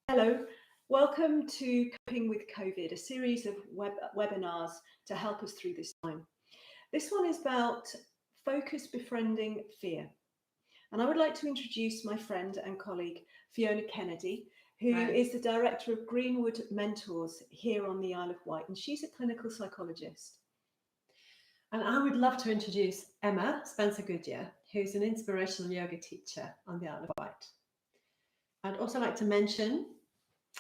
Hello, welcome to Coping with COVID, a series of webinars to help us through this time. This one is about focus befriending fear. And I would like to introduce my friend and colleague, Fiona Kennedy, who Right. is the director of Greenwood Mentors here on the Isle of Wight, and she's a clinical psychologist. And I would love to introduce Emma Spencer-Goodyear, who's an inspirational yoga teacher on the Isle of Wight. I'd also like to mention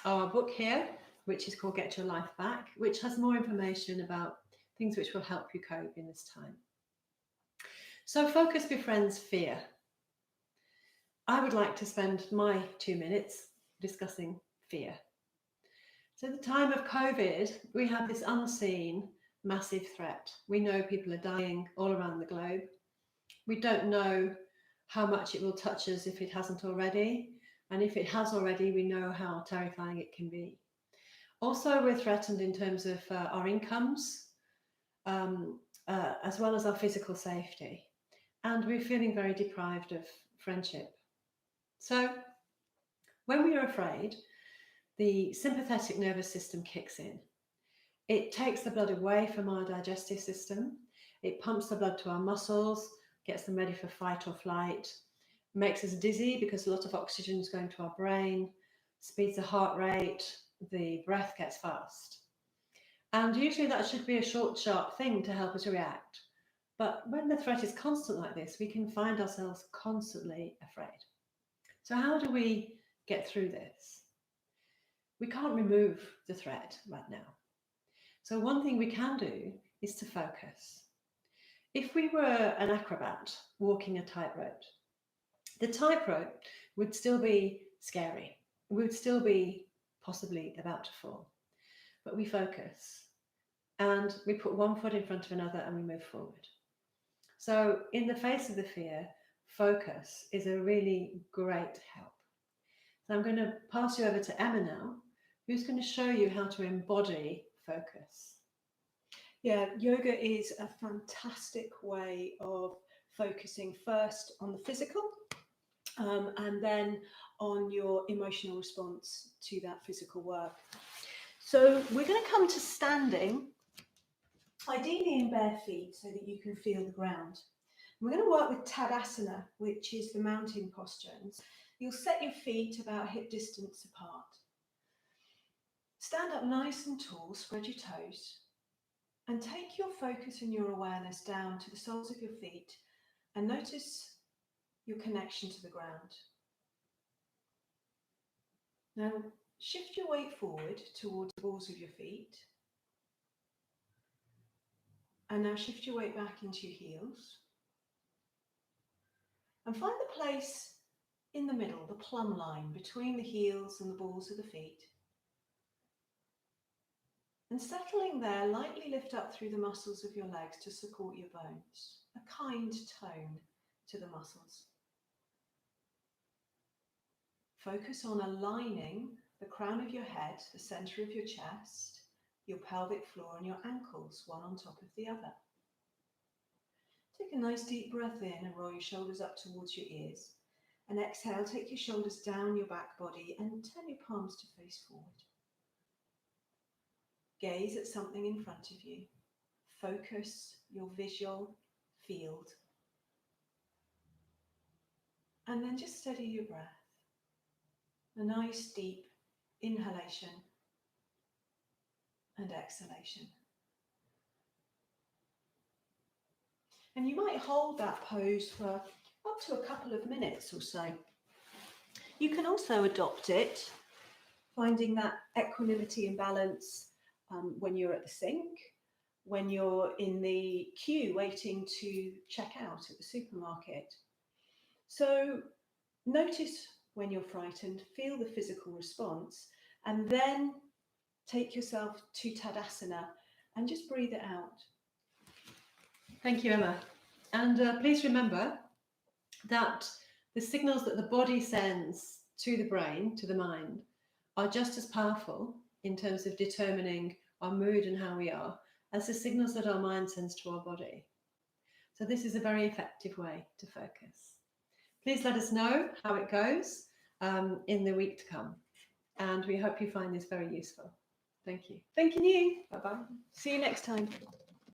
our book here, which is called Get Your Life Back, which has more information about things which will help you cope in this time. So focus befriends fear. I would like to spend my 2 minutes discussing fear. So at the time of COVID, we have this unseen massive threat. We know people are dying all around the globe. We don't know how much it will touch us if it hasn't already. And if it has already, we know how terrifying it can be. Also, we're threatened in terms of our incomes, as well as our physical safety. And we're feeling very deprived of friendship. So when we are afraid, the sympathetic nervous system kicks in. It takes the blood away from our digestive system. It pumps the blood to our muscles, gets them ready for fight or flight, makes us dizzy because a lot of oxygen is going to our brain, speeds the heart rate, the breath gets fast. And usually that should be a short, sharp thing to help us react. But when the threat is constant like this, we can find ourselves constantly afraid. So how do we get through this? We can't remove the threat right now. So one thing we can do is to focus. If we were an acrobat walking a tightrope, the tightrope would still be scary. We would still be possibly about to fall. But we focus and we put one foot in front of another and we move forward. So in the face of the fear, focus is a really great help. So I'm going to pass you over to Emma now, who's going to show you how to embody focus. Yeah, yoga is a fantastic way of focusing first on the physical and then on your emotional response to that physical work. So we're going to come to standing, ideally in bare feet so that you can feel the ground. We're going to work with Tadasana, which is the mountain posture. And you'll set your feet about hip distance apart. Stand up nice and tall, spread your toes, and take your focus and your awareness down to the soles of your feet and notice your connection to the ground. Now shift your weight forward towards the balls of your feet. And now shift your weight back into your heels. And find the place in the middle, the plumb line between the heels and the balls of the feet. And settling there, lightly lift up through the muscles of your legs to support your bones. A kind tone to the muscles. Focus on aligning the crown of your head, the center of your chest, your pelvic floor and your ankles, one on top of the other. Take a nice deep breath in and roll your shoulders up towards your ears. And exhale, take your shoulders down your back body and turn your palms to face forward. Gaze at something in front of you. Focus your visual field. And then just steady your breath. A nice deep inhalation and exhalation. And you might hold that pose for up to a couple of minutes or so. You can also adopt it, finding that equanimity and balance when you're at the sink, when you're in the queue waiting to check out at the supermarket. So notice when you're frightened, feel the physical response, and then take yourself to Tadasana and just breathe it out. Thank you, Emma. And please remember that the signals that the body sends to the brain, to the mind, are just as powerful in terms of determining our mood and how we are as the signals that our mind sends to our body. So this is a very effective way to focus. Please let us know how it goes in the week to come. and we hope you find this very useful. Thank you. Thanking you. Bye-bye. See you next time.